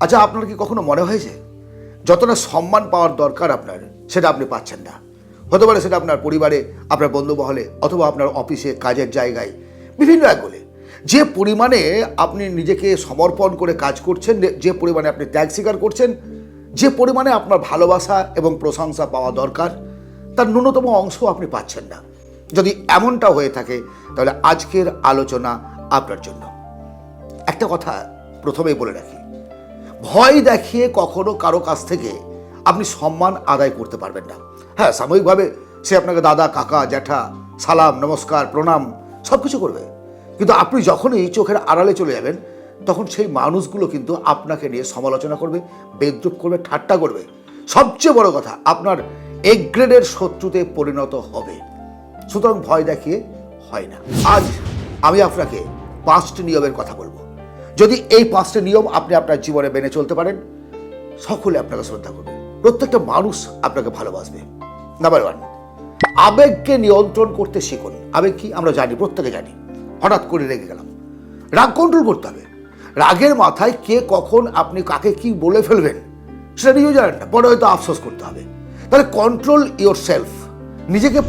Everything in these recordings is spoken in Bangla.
আচ্ছা, আপনার কি কখনো মনে হয়েছে যতটা সম্মান পাওয়ার দরকার আপনার সেটা আপনি পাচ্ছেন না? হতে পারে সেটা আপনার পরিবারে, আপনার বন্ধু মহলে, অথবা আপনার অফিসে, কাজের জায়গায়, বিভিন্ন অ্যাঙ্গলে। যে পরিমাণে আপনি নিজেকে সমর্পণ করে কাজ করছেন, যে পরিমাণে আপনি ত্যাগ স্বীকার করছেন, যে পরিমাণে আপনার ভালোবাসা এবং প্রশংসা পাওয়া দরকার, তার ন্যূনতম অংশ আপনি পাচ্ছেন না। যদি এমনটা হয়ে থাকে তাহলে আজকের আলোচনা আপনার জন্য। একটা কথা প্রথমেই বলে রাখি, ভয় দেখিয়ে কখনো কারো কাছ থেকে আপনি সম্মান আদায় করতে পারবেন না। হ্যাঁ, সাময়িকভাবে সে আপনাকে দাদা, কাকা, জ্যাঠা, সালাম, নমস্কার, প্রণাম সব কিছু করবে, কিন্তু আপনি যখনই চোখের আড়ালে চলে যাবেন তখন সেই মানুষগুলো কিন্তু আপনাকে নিয়ে সমালোচনা করবে, বেদ্রুপ করবে, ঠাট্টা করবে। সবচেয়ে বড় কথা, আপনার এক গ্রেডের শত্রুতে পরিণত হবে। সুতরাং ভয় দেখিয়ে হয় না। আজ আমি আপনাকে 5টি নিয়মের কথা বলবো। যদি এই 5টি নিয়ম আপনি আপনার জীবনে মেনে চলতে পারেন, সকলে আপনাকে শ্রদ্ধা করবে, প্রত্যেকটা মানুষ আপনাকে ভালোবাসবে। নাম্বার 1, আবেগকে নিয়ন্ত্রণ করতে শিখুন। আবেগ কি আমরা জানি, প্রত্যেকে জানি। হঠাৎ করে রেগে গেলাম, রাগ কন্ট্রোল করতে হবে। রাগের মাথায় কে কখন আপনি কাকে কি বলে ফেলবেন সেটা নিজেও জানেন না, পরে হয়তো আফসোস করতে হবে। তাহলে কন্ট্রোল ইয়োর সেলফ, নিজেকে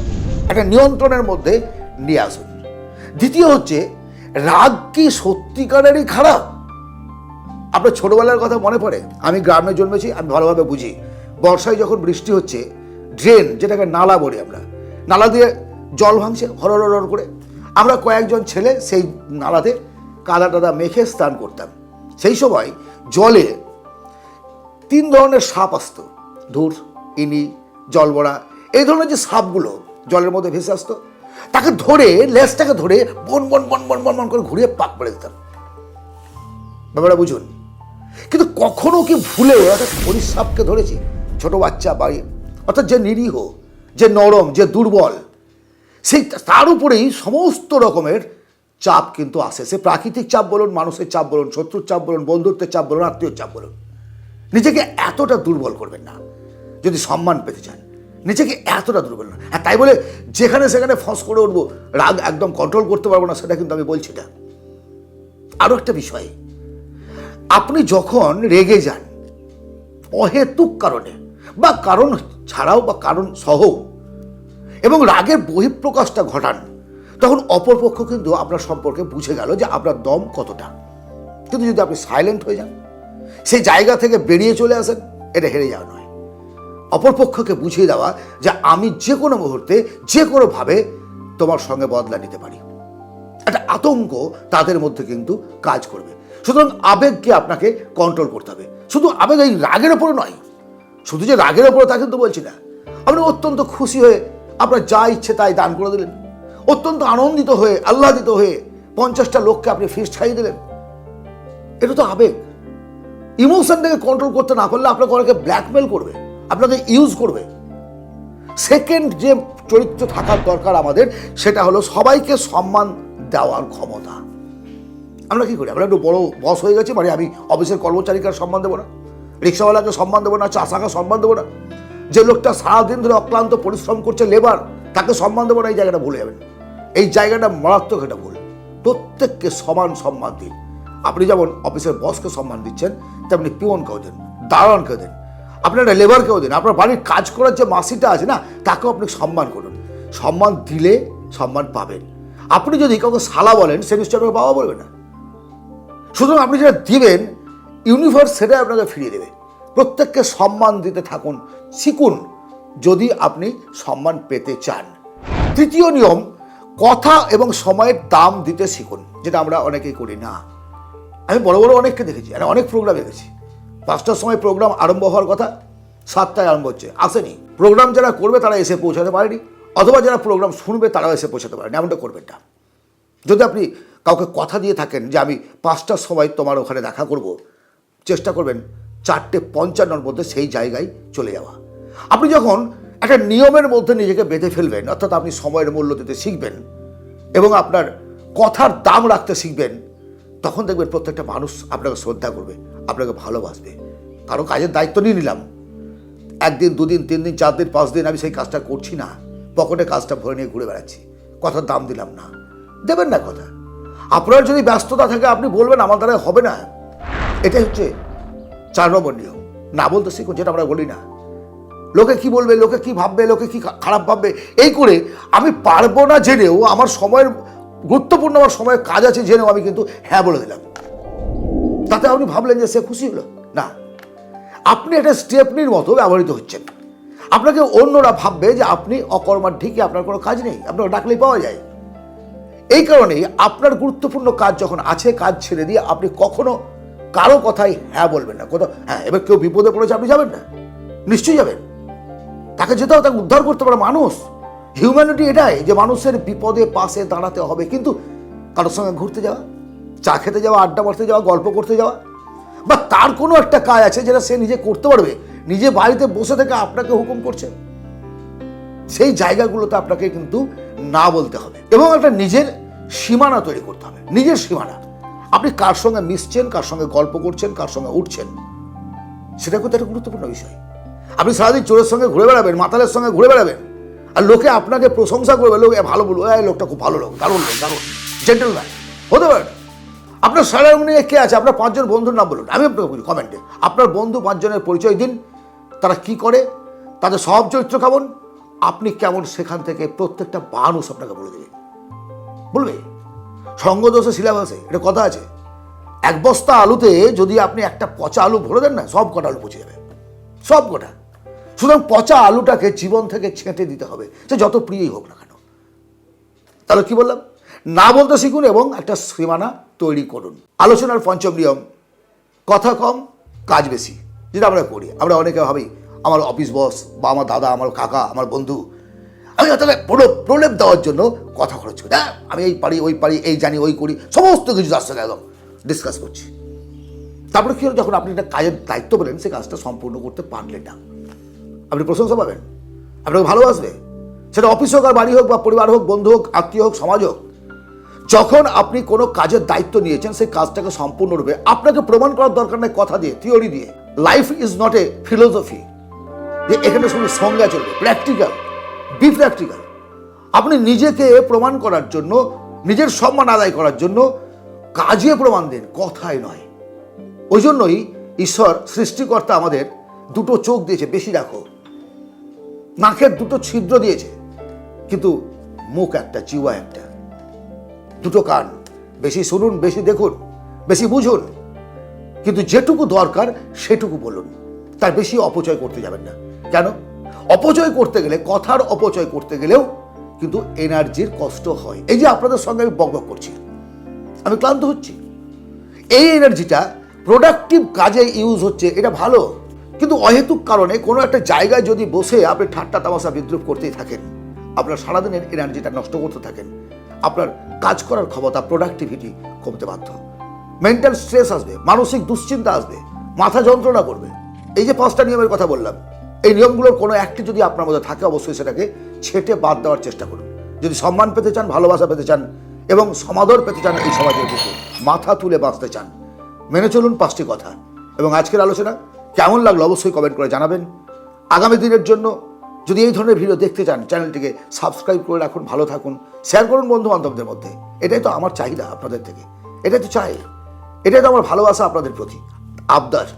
একটা নিয়ন্ত্রণের মধ্যে নিয়ে আসুন। দ্বিতীয় হচ্ছে, রাগ কি সত্যিকারেরই খারাপ? আপনার ছোটবেলার কথা মনে পড়ে? আমি গ্রামে জন্মেছি, আমি ভালোভাবে বুঝি। বর্ষায় যখন বৃষ্টি হচ্ছে, ড্রেন, যেটাকে নালা বলি আমরা, নালা দিয়ে জল ভাঙছে হরহর করে। আমরা কয়েকজন ছেলে সেই নালাতে কাদা টাদা মেখে স্নান করতাম। সেই সময় জলে 3 ধরনের সাপ আসতো, ধুর, ইনি, জলবড়া, এই ধরনের যে সাপগুলো জলের মধ্যে ভেসে আসতো, তাকে ধরে, লেজটাকে ধরে বন বন বন বন বন বন করে ঘুরিয়ে পাক করে দিতাম। ব্যাপারটা বুঝুন। কিন্তু কখনো কি ভুলে অর্থাৎ হরিসাপকে ধরেছি? ছোট বাচ্চা বাড়ি, অর্থাৎ যে নিরীহ, যে নরম, যে দুর্বল, সেই তার উপরেই সমস্ত রকমের চাপ কিন্তু আসে। সে প্রাকৃতিক চাপ বলুন, মানুষের চাপ বলুন, শত্রুর চাপ বলুন, বন্ধুত্বের চাপ বলুন, আত্মীয়র চাপ বলুন। নিজেকে এতটা দুর্বল করবেন না যদি সম্মান পেতে চান। নিজেকে এতটা দুর্বল না। আর তাই বলে যেখানে সেখানে ফস করে উঠবো, রাগ একদম কন্ট্রোল করতে পারবো না, সেটা কিন্তু আমি বলছি না। আরও একটা বিষয়, আপনি যখন রেগে যান অহেতুক কারণে বা কারণ ছাড়াও বা কারণ সহ এবং রাগের বহিঃপ্রকাশটা ঘটান, তখন অপরপক্ষ কিন্তু আপনার সম্পর্কে বুঝে গেল যে আপনার দম কতটা। কিন্তু যদি আপনি সাইলেন্ট হয়ে যান, সেই জায়গা থেকে বেরিয়ে চলে আসেন, এটা হেরে যাওয়া নয়। অপরপক্ষকে বুঝিয়ে দেওয়া যে আমি যে কোনো মুহূর্তে যে কোনোভাবে তোমার সঙ্গে বদলা নিতে পারি, একটা আতঙ্ক তাদের মধ্যে কিন্তু কাজ করবে। সুতরাং আবেগকে আপনাকে কন্ট্রোল করতে হবে। শুধু আবেগ এই রাগের ওপরে নয়, শুধু যে রাগের ওপরে তা কিন্তু বলছি না। আপনি অত্যন্ত খুশি হয়ে আপনার যা ইচ্ছে তাই দান করে দিলেন, অত্যন্ত আনন্দিত হয়ে, আহ্লাদিত হয়ে 50টা লোককে আপনি ফিস্ট খাইয়ে দিলেন, এটা তো আবেগ। ইমোশনটাকে কন্ট্রোল করতে না পারলে আপনাকে অনেকে ব্ল্যাকমেল করবে, আপনাকে ইউজ করবে। সেকেন্ড যে চরিত্র থাকার দরকার আমাদের, সেটা হলো সবাইকে সম্মান দেওয়ার ক্ষমতা। আমরা কি করি? আমরা একটু বড় বস হয়ে গেছি, মানে আমি অফিসের কর্মচারীকে সম্মান দেবো না, রিক্সাওয়ালাকে সম্মান দেবো না, চাষাকে সম্মান দেবো না, যে লোকটা সারাদিন ধরে অক্লান্ত পরিশ্রম করছে, লেবার, তাকে সম্মান দেবো না। এই জায়গাটা ভুলে যাবেন, এই জায়গাটা মারাত্মক, এটা ভুল। প্রত্যেককে সমান সম্মান দিন। আপনি যেমন অফিসের বসকে সম্মান দিচ্ছেন, তেমনি পিওনকেও দেন, দারোয়ানকেও দেন, আপনার একটা লেবারকেও দিন, আপনার বাড়ির কাজ করার যে মাসিটা আছে না, তাকেও আপনি সম্মান করুন। সম্মান দিলে সম্মান পাবেন। আপনি যদি কাউকে শালা বলেন, সে নিশ্চয় আপনাকে বাবা বলবে না। সুতরাং আপনি যেটা দিবেন, ইউনিভার্স সেটাই আপনাকে ফিরিয়ে দেবে। প্রত্যেককে সম্মান দিতে থাকুন, শিখুন, যদি আপনি সম্মান পেতে চান। তৃতীয় নিয়ম, কথা এবং সময়ের দাম দিতে শিখুন, যেটা আমরা অনেকেই করি না। আমি বড় বড় অনেককে দেখেছি, অনেক প্রোগ্রাম দেখেছি, 5টার সময় প্রোগ্রাম আরম্ভ হওয়ার কথা, 7টায় আরম্ভ হচ্ছে, আসেনি। প্রোগ্রাম যারা করবে তারা এসে পৌঁছাতে পারেনি, অথবা যারা প্রোগ্রাম শুনবে তারাও এসে পৌঁছাতে পারেনি। এমনটা করবেন না। যদি আপনি কাউকে কথা দিয়ে থাকেন যে আমি 5টার সময় তোমার ওখানে দেখা করব, চেষ্টা করবেন 4:55-র মধ্যে সেই জায়গায় চলে যাওয়া। আপনি যখন একটা নিয়মের মধ্যে নিজেকে বেঁধে ফেলবেন, অর্থাৎ আপনি সময়ের মূল্য দিতে শিখবেন এবং আপনার কথার দাম রাখতে শিখবেন, তখন দেখবেন প্রত্যেকটা মানুষ আপনাকে শ্রদ্ধা করবে, আপনাকে ভালোবাসবে। কারো কাজের দায়িত্ব নিয়ে নিলাম, 1 দিন 2 দিন 3 দিন 4 দিন 5 দিন আমি সেই কাজটা করছি না, পকেটে কাজটা ভরে নিয়ে ঘুরে বেড়াচ্ছি, কথার দাম দিলাম না। দেবেন না কথা। আপনার যদি ব্যস্ততা থাকে আপনি বলবেন আমার দ্বারা হবে না, এটাই হচ্ছে 4 নম্বর নিয়ম, না বলতে শিখুন, যেটা আমরা বলি না। লোকে কি বলবে, লোকে কি ভাববে, লোকে কি খারাপ ভাববে, এই করে আমি পারবো না জেনেও, আমার সময়ের গুরুত্বপূর্ণ আমার সময়ের কাজ আছে জেনেও আমি কিন্তু হ্যাঁ বলে দিলাম। তাতে আপনি ভাবলেন যে সে খুশি হলো না, আপনি একটা স্টেপনির মতো ব্যবহৃত হচ্ছেন। আপনাকে অন্যরা ভাববে যে আপনি অকর্মার, ঠিকই আপনার কোনো কাজ নেই, আপনাকে ডাকলেই পাওয়া যায়। এই কারণেই আপনার গুরুত্বপূর্ণ কাজ যখন আছে, কাজ ছেড়ে দিয়ে আপনি কখনো কারো কথাই হ্যাঁ বলবেন না। কোথাও হ্যাঁ, এবার কেউ বিপদে পড়েছে, আপনি যাবেন না? নিশ্চয়ই যাবেন, তাকে যেতে হবে, তাকে উদ্ধার করতে পারে। মানুষ, হিউম্যানিটি এটাই যে মানুষের বিপদে পাশে দাঁড়াতে হবে। কিন্তু কারোর সঙ্গে ঘুরতে যাওয়া, চা খেতে যাওয়া, আড্ডা মারতে যাওয়া, গল্প করতে যাওয়া, বা তার কোনো একটা কাজ আছে যেটা সে নিজে করতে পারবে, নিজে বাড়িতে বসে থেকে আপনাকে হুকুম করছে, সেই জায়গাগুলোতে আপনাকে কিন্তু না বলতে হবে এবং একটা নিজের সীমানা তৈরি করতে হবে। নিজের সীমানা, আপনি কার সঙ্গে মিশছেন, কার সঙ্গে গল্প করছেন, কার সঙ্গে উঠছেন, সেটা কিন্তু একটা গুরুত্বপূর্ণ বিষয়। আপনি সারাদিন চোরের সঙ্গে ঘুরে বেড়াবেন, মাতালের সঙ্গে ঘুরে বেড়াবেন, আর লোকে আপনাকে প্রশংসা করবে, লোক ভালো বলবো, এই লোকটা খুব ভালো লোক, দারুণ লোক, দারুণ জেন্টলম্যান, হতে পারে না। আপনার সারাউন্ডিংয়ে কে আছে? আপনার 5 জন বন্ধুর নাম বলুন, আমি আপনাকে বলি কমেন্টে, আপনার বন্ধু 5 জনের পরিচয় দিন, তারা কি করে, তাদের স্বভাব চরিত্র কেমন, আপনি কেমন, সেখান থেকে প্রত্যেকটা মানুষ আপনাকে বলে দেবে। বলবে সঙ্গদোষে সিলেবাসে এটা কথা আছে, 1 বস্তা আলুতে যদি আপনি একটা পচা আলু ভরে দেন না, সব কটা আলু পচে যাবে, সব কটা। সুতরাং পচা আলুটাকে জীবন থেকে ছেঁটে দিতে হবে, সে যত প্রিয়ই হোক না কেন। তাহলে কি বললাম? না বলতে শিখুন এবং একটা সীমানা তৈরি করুন। আলোচনার 5ম নিয়ম, কথা কম কাজ বেশি। যেটা আমরা করি, আমরা অনেকে ভাবি আমার অফিস বস বা আমার দাদা, আমার কাকা, আমার বন্ধু, আমি তাকে প্রলেপ দেওয়ার জন্য কথা খরচ করি, হ্যাঁ আমি এই পারি, ওই পারি, এই জানি, ওই করি, সমস্ত কিছু তার সঙ্গে একদম ডিসকাস করছি। তারপরে কি হলো, যখন আপনি একটা কাজের দায়িত্ব পেলেন, সেই কাজটা সম্পূর্ণ করতে পারলেন না, আপনি প্রশংসা পাবেন, আপনাকে ভালোবাসবে, সেটা অফিস হোক আর বাড়ি হোক, বা পরিবার হোক, বন্ধু হোক, আত্মীয় হোক, সমাজ হোক। যখন আপনি কোনো কাজের দায়িত্ব নিয়েছেন, সেই কাজটাকে সম্পূর্ণরূপে আপনাকে প্রমাণ করার দরকার নেই কথা দিয়ে, থিওরি দিয়ে। Life is not a philosophy যে এখানে শুধু সংজ্ঞা চলবে, প্র্যাকটিক্যাল, বি প্র্যাকটিক্যাল। আপনি নিজেকে প্রমাণ করার জন্য, নিজের সম্মান আদায় করার জন্য কাজে প্রমাণ দিন, কথায় নয়। ওই জন্যই ঈশ্বর সৃষ্টিকর্তা আমাদের 2টো চোখ দিয়েছে, বেশি রাখো, নাকের 2টো ছিদ্র দিয়েছে, কিন্তু মুখ একটা, জিহ্বা একটা, 2টো কান, বেশি শুনুন, বেশি দেখুন, বেশি বুঝুন, কিন্তু যেটুকু দরকার সেটুকু বলুন, তার বেশি অপচয় করতে যাবেন না। কেন? অপচয় করতে গেলে, কথার অপচয় করতে গেলেও কিন্তু এনার্জির কষ্ট হয়। এই যে আপনাদের সঙ্গে আমি বকবক করছি, আমি ক্লান্ত হচ্ছি, এই এনার্জিটা প্রোডাক্টিভ কাজে ইউজ হচ্ছে, এটা ভালো। কিন্তু অহেতুক কারণে কোনো একটা জায়গায় যদি বসে আপনি ঠাট্টা তামাশা বিদ্রুপ করতেই থাকেন, আপনার সারাদিনের এনার্জিটা নষ্ট করতে থাকেন, আপনার কাজ করার ক্ষমতা, প্রোডাক্টিভিটি কমতে বাধ্য। মেন্টাল স্ট্রেস আসবে, মানসিক দুশ্চিন্তা আসবে, মাথা যন্ত্রণা করবে। এই যে 5টা নিয়মের কথা বললাম, এই নিয়মগুলোর কোনো একটি যদি আপনার মধ্যে থাকে, অবশ্যই সেটাকে ছেটে বাদ দেওয়ার চেষ্টা করুন। যদি সম্মান পেতে চান, ভালোবাসা পেতে চান এবং সমাদর পেতে চান এই সমাজের বুকে, মাথা তুলে বাঁচতে চান, মেনে চলুন 5টি কথা। এবং আজকের আলোচনা কেমন লাগলো অবশ্যই কমেন্ট করে জানাবেন। আগামী দিনের জন্য যদি এই ধরনের ভিডিও দেখতে চান, চ্যানেলটিকে সাবস্ক্রাইব করে রাখুন, ভালো থাকুন, শেয়ার করুন বন্ধু বান্ধবদের মধ্যে। এটাই তো আমার চাহিদা আপনাদের থেকে, এটাই তো চাই, এটাই তো আমার ভালোবাসা আপনাদের প্রতি, আবদার।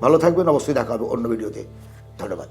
ভালো থাকবেন, অবশ্যই দেখা হবে অন্য ভিডিওতে। ধন্যবাদ।